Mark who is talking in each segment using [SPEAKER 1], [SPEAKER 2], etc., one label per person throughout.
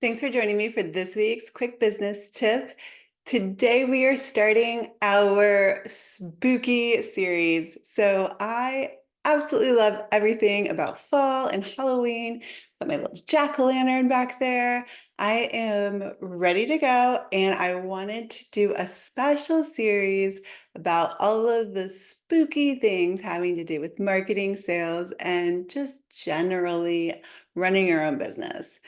[SPEAKER 1] Thanks for joining me for this week's quick business tip. Today we are starting our spooky series. So I absolutely love everything about fall and Halloween. Got my little jack-o'-lantern back there. I am ready to go, and I wanted to do a special series about all of the spooky things having to do with marketing, sales, and just generally running your own business.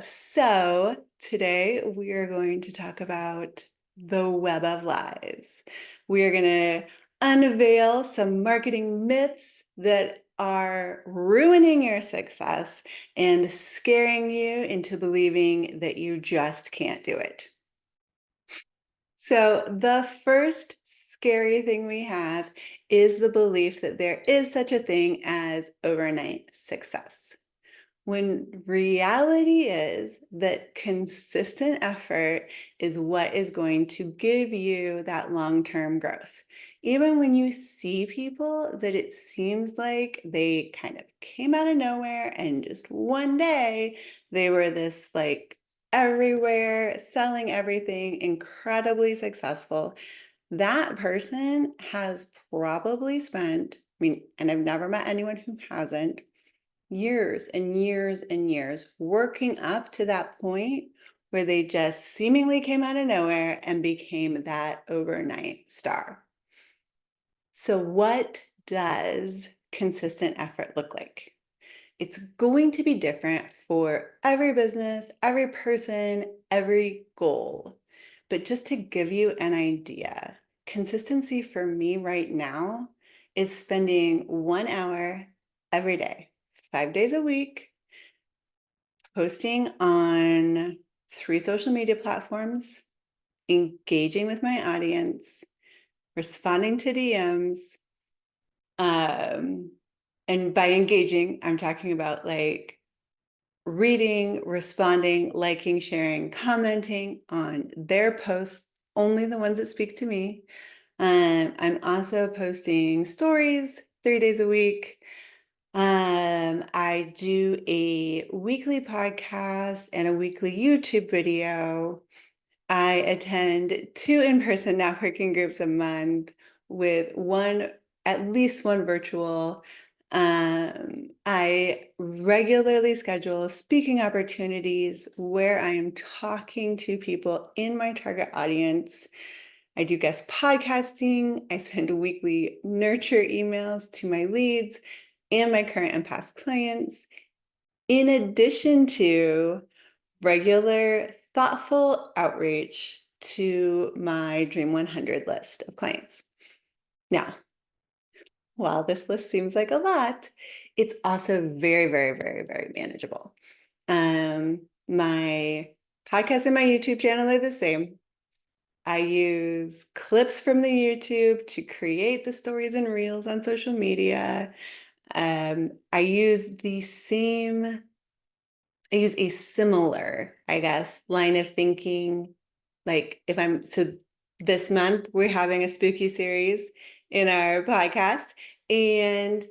[SPEAKER 1] So today we are going to talk about the web of lies. We are going to unveil some marketing myths that are ruining your success and scaring you into believing that you just can't do it. So the first scary thing we have is the belief that there is such a thing as overnight success, when reality is that consistent effort is what is going to give you that long-term growth. Even when you see people that it seems like they kind of came out of nowhere and just one day they were this like everywhere, selling everything, incredibly successful, that person has probably spent, I mean, and I've never met anyone who hasn't, years and years and years working up to that point where they just seemingly came out of nowhere and became that overnight star. So what does consistent effort look like? It's going to be different for every business, every person, every goal. But just to give you an idea, consistency for me right now is spending 1 hour every day, 5 days a week, posting on 3 social media platforms, engaging with my audience, responding to DMs. And by engaging, I'm talking about like reading, responding, liking, sharing, commenting on their posts, only the ones that speak to me. I'm also posting stories 3 days a week. I do a weekly podcast and a weekly YouTube video. I attend 2 in-person networking groups a month with at least one virtual. I regularly schedule speaking opportunities where I am talking to people in my target audience. I do guest podcasting. I send weekly nurture emails to my leads and my current and past clients, in addition to regular, thoughtful outreach to my Dream 100 list of clients. Now, while this list seems like a lot, it's also very, very, very, very manageable. My podcast and my YouTube channel are the same. I use clips from the YouTube to create the stories and reels on social media. I use a similar, I guess, line of thinking. Like so this month we're having a spooky series in our podcast. And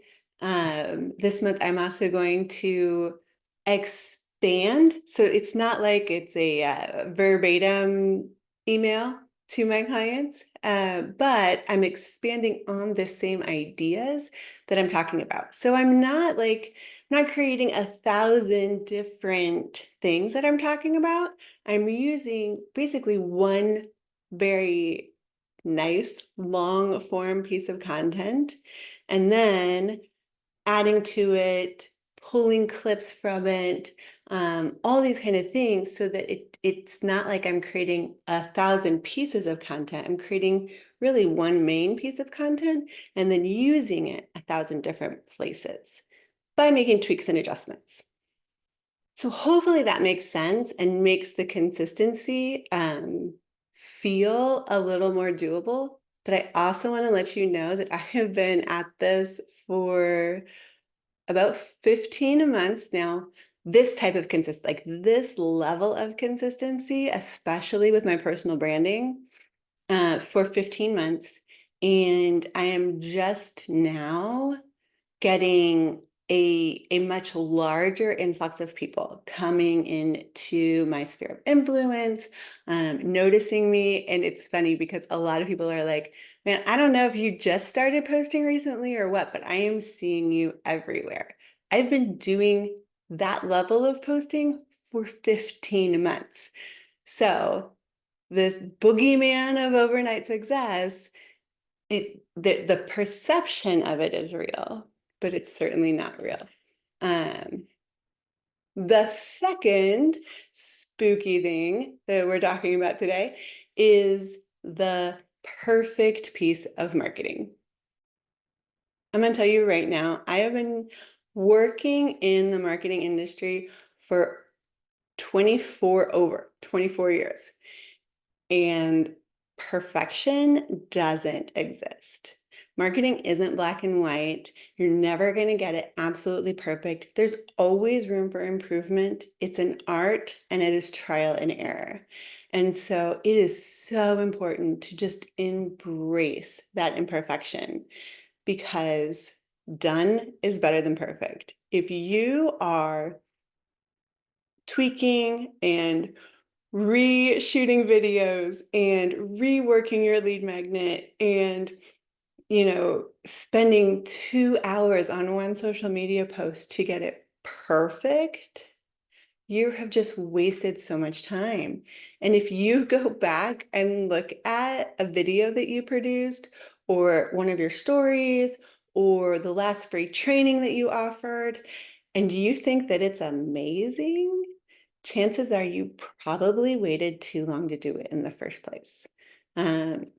[SPEAKER 1] this month I'm also going to expand. So it's not like it's a verbatim email to my clients, but I'm expanding on the same ideas that I'm talking about. So I'm not creating 1,000 different things that I'm talking about. I'm using basically one very nice long form piece of content and then adding to it, pulling clips from it, all these kind of things, so that it's not like I'm creating 1,000 pieces of content. I'm creating really one main piece of content and then using it 1,000 different places by making tweaks and adjustments. So hopefully that makes sense and makes the consistency feel a little more doable. But I also want to let you know that I have been at this for about 15 months now. This type of like this level of consistency, especially with my personal branding, for 15 months. And I am just now getting a much larger influx of people coming into my sphere of influence, noticing me. And it's funny because a lot of people are like, man, I don't know if you just started posting recently or what, but I am seeing you everywhere. I've been doing that level of posting for 15 months. So the boogeyman of overnight success, the perception of it is real, but it's certainly not real. Um, the second spooky thing that we're talking about today is the perfect piece of marketing. I'm going to tell you right now, I have been working in the marketing industry for over 24 years. And perfection doesn't exist. Marketing isn't black and white. You're never going to get it absolutely perfect. There's always room for improvement. It's an art and it is trial and error. And so it is so important to just embrace that imperfection because done is better than perfect. If you are tweaking and reshooting videos and reworking your lead magnet and spending 2 hours on one social media post to get it perfect, you have just wasted so much time. And if you go back and look at a video that you produced or one of your stories or the last free training that you offered, and you think that it's amazing, chances are you probably waited too long to do it in the first place.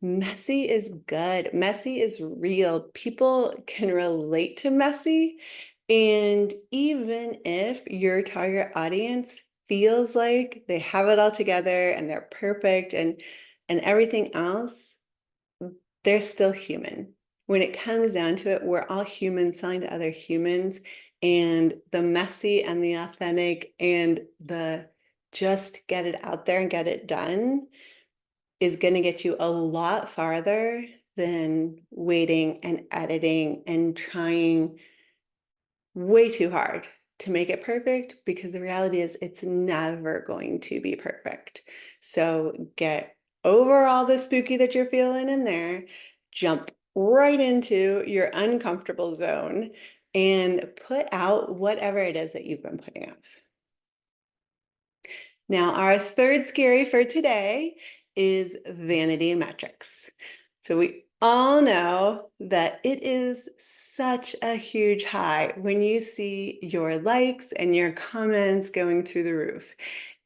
[SPEAKER 1] Messy is good. Messy is real. People can relate to messy. And even if your target audience feels like they have it all together and they're perfect and everything else, they're still human. When it comes down to it, we're all humans selling to other humans, and the messy and the authentic and the just get it out there and get it done is going to get you a lot farther than waiting and editing and trying way too hard to make it perfect, because the reality is it's never going to be perfect. So get over all the spooky that you're feeling in there, jump right into your uncomfortable zone and put out whatever it is that you've been putting off. Now, our third scary for today is vanity metrics. So we all know that it is such a huge high when you see your likes and your comments going through the roof.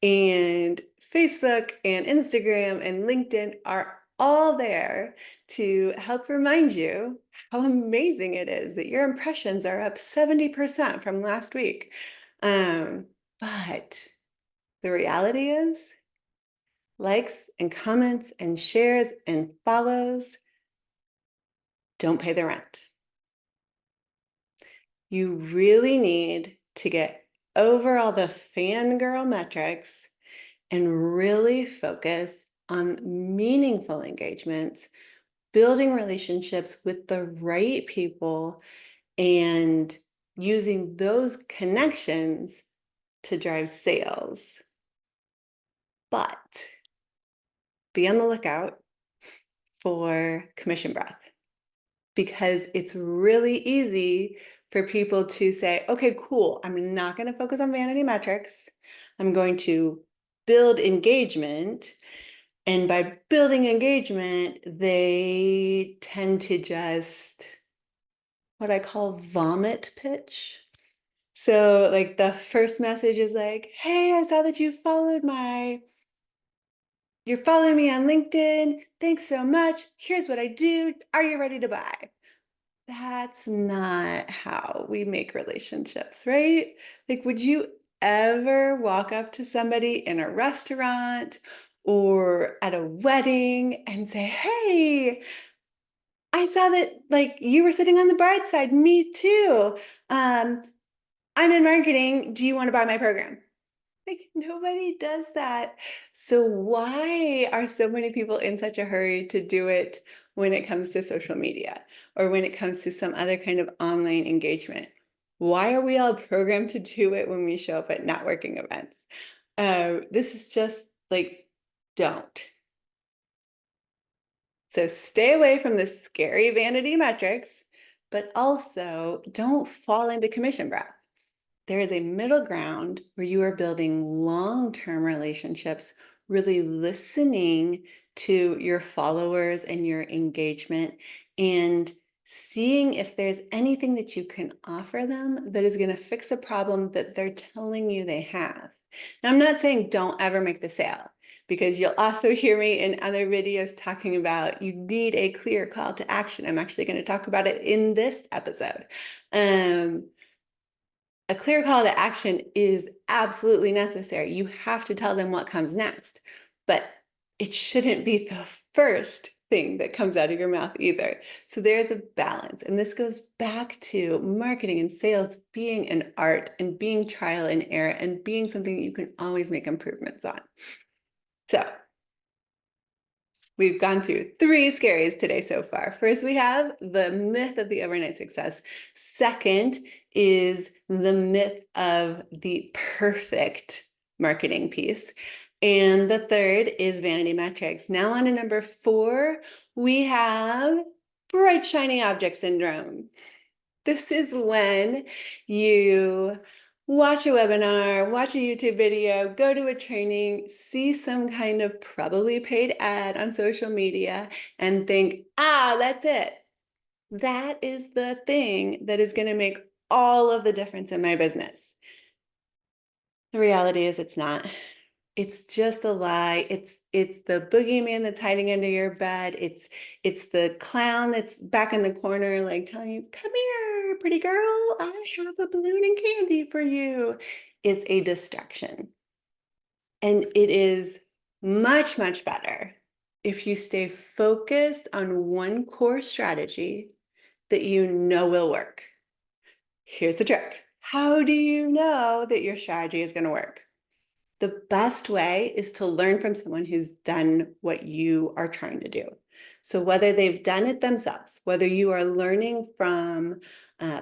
[SPEAKER 1] And Facebook and Instagram and LinkedIn are all there to help remind you how amazing it is that your impressions are up 70% from last week. But the reality is, likes and comments and shares and follows don't pay the rent. You really need to get over all the fangirl metrics and really focus on meaningful engagements, building relationships with the right people, and using those connections to drive sales. But be on the lookout for commission breath, because it's really easy for people to say, okay, cool, I'm not going to focus on vanity metrics. I'm going to build engagement. And by building engagement, they tend to just what I call vomit pitch. So like the first message is like, hey, I saw that you're following me on LinkedIn. Thanks so much. Here's what I do. Are you ready to buy? That's not how we make relationships, right? Like, would you ever walk up to somebody in a restaurant or at a wedding and say, hey, I saw that like you were sitting on the bride's side. Me too. I'm in marketing. Do you want to buy my program? Like, nobody does that. So why are so many people in such a hurry to do it when it comes to social media or when it comes to some other kind of online engagement? Why are we all programmed to do it when we show up at networking events? This is just like, don't. So stay away from the scary vanity metrics, but also don't fall into commission breath. There is a middle ground where you are building long-term relationships, really listening to your followers and your engagement, and seeing if there's anything that you can offer them that is going to fix a problem that they're telling you they have. Now, I'm not saying don't ever make the sale, because you'll also hear me in other videos talking about you need a clear call to action. I'm actually going to talk about it in this episode. A clear call to action is absolutely necessary. You have to tell them what comes next, but it shouldn't be the first thing that comes out of your mouth either. So there's a balance. And this goes back to marketing and sales being an art and being trial and error and being something that you can always make improvements on. So we've gone through 3 scaries today so far. First, we have the myth of the overnight success. Second is the myth of the perfect marketing piece. And the third is vanity metrics. Now on to number 4, we have bright shiny object syndrome. This is when you watch a webinar, watch a YouTube video, go to a training, see some kind of probably paid ad on social media, and think, that's it. That is the thing that is going to make all of the difference in my business. The reality is it's not. It's just a lie. It's the boogeyman that's hiding under your bed. It's the clown that's back in the corner, like telling you, "Come here, pretty girl. I have a balloon and candy for you." It's a distraction. And it is much, much better if you stay focused on one core strategy that you know will work. Here's the trick. How do you know that your strategy is going to work? The best way is to learn from someone who's done what you are trying to do. So whether they've done it themselves, whether you are learning from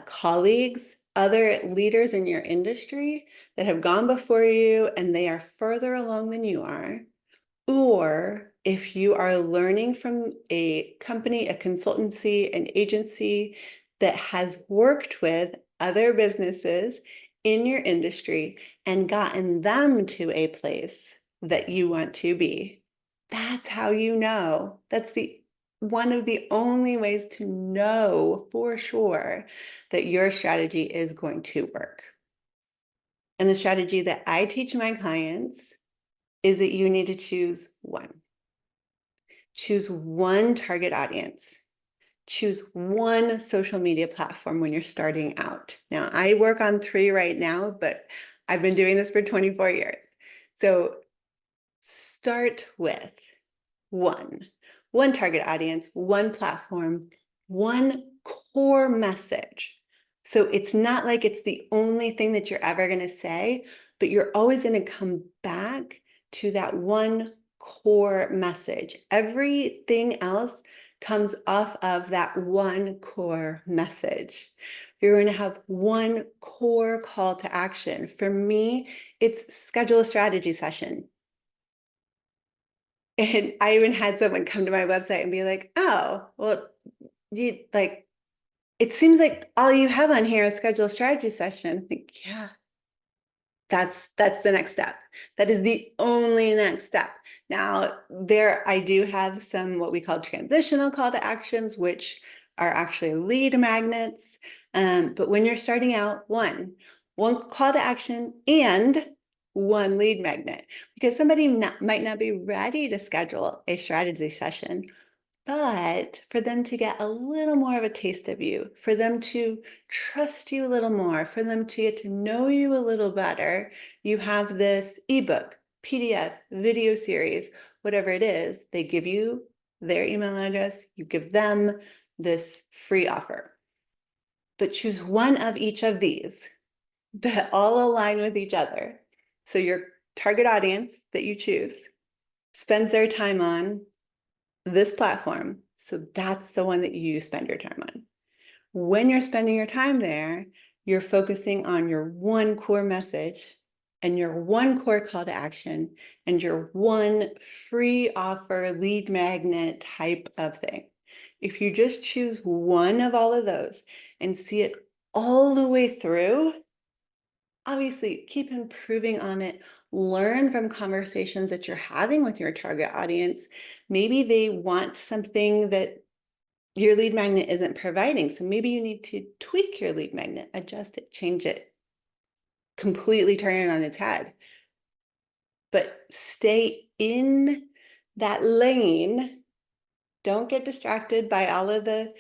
[SPEAKER 1] colleagues, other leaders in your industry that have gone before you and they are further along than you are, or if you are learning from a company, a consultancy, an agency that has worked with other businesses in your industry and gotten them to a place that you want to be, that's how you know. That's the one of the only ways to know for sure that your strategy is going to work. And the strategy that I teach my clients is that you need to choose one. Choose one target audience. Choose one social media platform when you're starting out. Now, I work on 3 right now, but I've been doing this for 24 years. So start with one target audience, one platform, one core message. So it's not like it's the only thing that you're ever going to say, but you're always going to come back to that one core message. Everything else comes off of that one core message. You're going to have one core call to action. For me, it's schedule a strategy session. And I even had someone come to my website and be like, "Oh, well, you like, it seems like all you have on here is schedule a strategy session." I think, yeah, that's the next step. That is the only next step. Now, I do have some what we call transitional call to actions, which are actually lead magnets. But when you're starting out, one call to action and one lead magnet, because somebody might not be ready to schedule a strategy session, but for them to get a little more of a taste of you, for them to trust you a little more, for them to get to know you a little better, you have this ebook, PDF, video series, whatever it is. They give you their email address, you give them this free offer. But choose one of each of these that all align with each other. So your target audience that you choose spends their time on this platform. So that's the one that you spend your time on. When you're spending your time there, you're focusing on your one core message and your one core call to action and your one free offer lead magnet type of thing. If you just choose one of all of those and see it all the way through, obviously keep improving on it. Learn from conversations that you're having with your target audience. Maybe they want something that your lead magnet isn't providing. So maybe you need to tweak your lead magnet, adjust it, change it, completely turn it on its head. But stay in that lane. Don't get distracted by all of the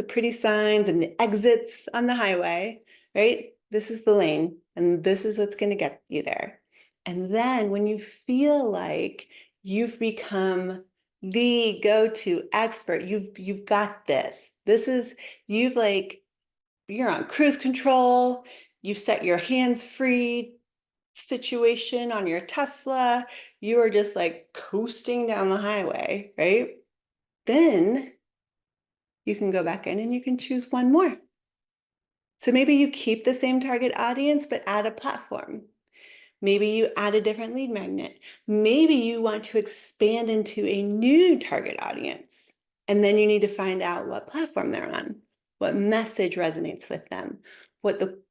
[SPEAKER 1] pretty signs and the exits on the highway, right? This is the lane, and this is what's going to get you there. And then when you feel like you've become the go-to expert, you've got this. You're on cruise control. You've set your hands-free situation on your Tesla. You are just like coasting down the highway, right? Then you can go back in and you can choose one more. So maybe you keep the same target audience, but add a platform. Maybe you add a different lead magnet. Maybe you want to expand into a new target audience. And then you need to find out what platform they're on, what message resonates with them, what the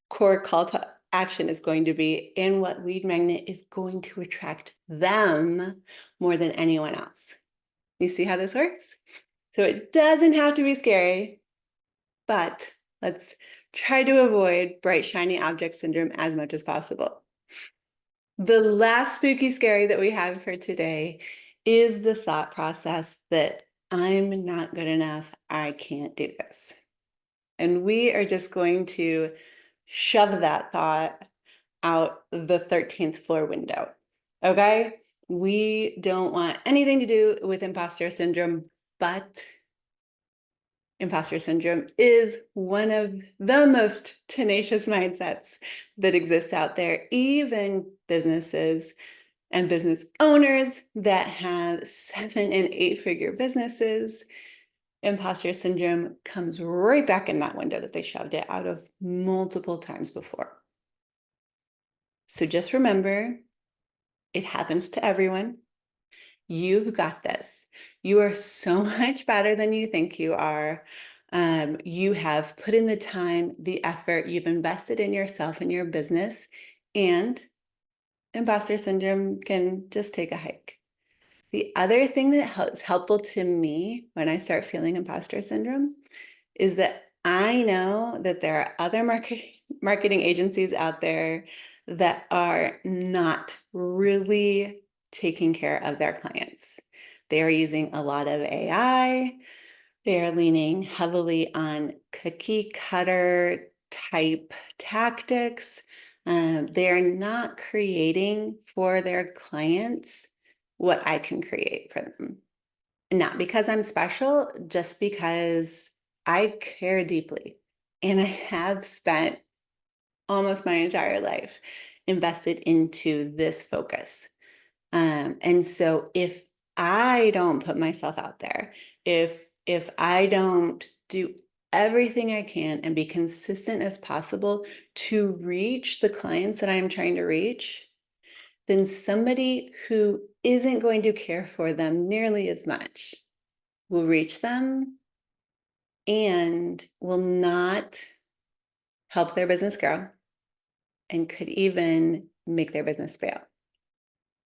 [SPEAKER 1] core call to action is going to be, and what lead magnet is going to attract them more than anyone else. You see how this works? So it doesn't have to be scary, but let's try to avoid bright, shiny object syndrome as much as possible. The last spooky scary that we have for today is the thought process that I'm not good enough, I can't do this. And we are just going to shove that thought out the 13th floor window, okay? We don't want anything to do with imposter syndrome, but imposter syndrome is one of the most tenacious mindsets that exists out there. Even businesses and business owners that have 7- and 8-figure businesses, imposter syndrome comes right back in that window that they shoved it out of multiple times before. So just remember, it happens to everyone. You've got this. You are so much better than you think you are. You have put in the time, the effort, you've invested in yourself and your business, and imposter syndrome can just take a hike. The other thing that is helpful to me when I start feeling imposter syndrome is that I know that there are other marketing agencies out there that are not really taking care of their clients. They are using a lot of AI. They are leaning heavily on cookie cutter type tactics. They are not creating for their clients what I can create for them. Not because I'm special, just because I care deeply. And I have spent almost my entire life invested into this focus. And so if I don't put myself out there, if I don't do everything I can and be consistent as possible to reach the clients that I'm trying to reach, then somebody who isn't going to care for them nearly as much will reach them and will not help their business grow and could even make their business fail.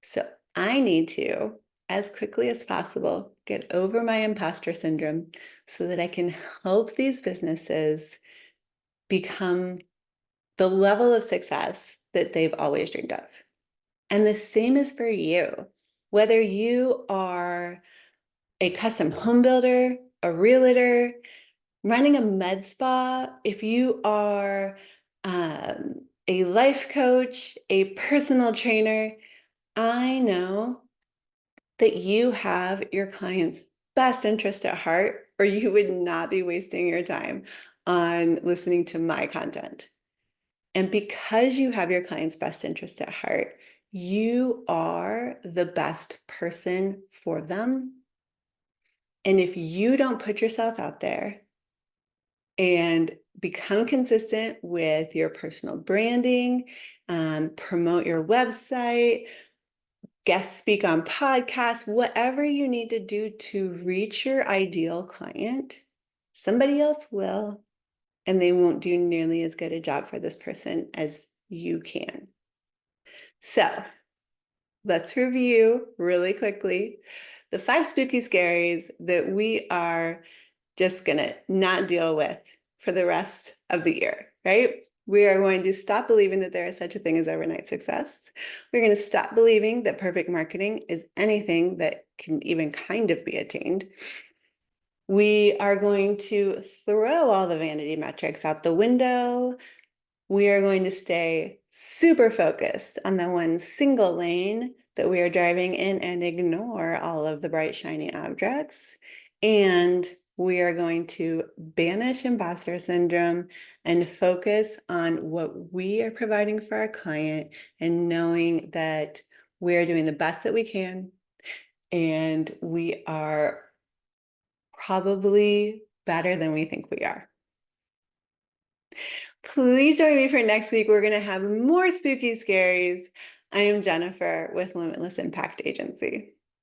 [SPEAKER 1] So I need to, as quickly as possible, get over my imposter syndrome so that I can help these businesses become the level of success that they've always dreamed of. And the same is for you. Whether you are a custom home builder, a realtor, running a med spa, if you are a life coach, a personal trainer, I know that you have your client's best interest at heart, or you would not be wasting your time on listening to my content. And because you have your client's best interest at heart, you are the best person for them. And if you don't put yourself out there and become consistent with your personal branding, promote your website, guest speak on podcasts, whatever you need to do to reach your ideal client, somebody else will, and they won't do nearly as good a job for this person as you can. So let's review really quickly the 5 spooky scaries that we are just gonna not deal with for the rest of the year, right? We are going to stop believing that there is such a thing as overnight success. We're going to stop believing that perfect marketing is anything that can even kind of be attained. We are going to throw all the vanity metrics out the window. We are going to stay super focused on the one single lane that we are driving in and ignore all of the bright, shiny objects. And we are going to banish imposter syndrome and focus on what we are providing for our client and knowing that we are doing the best that we can and we are probably better than we think we are. Please join me for next week. We're going to have more spooky scaries. I am Jennifer with Limitless Impact Agency.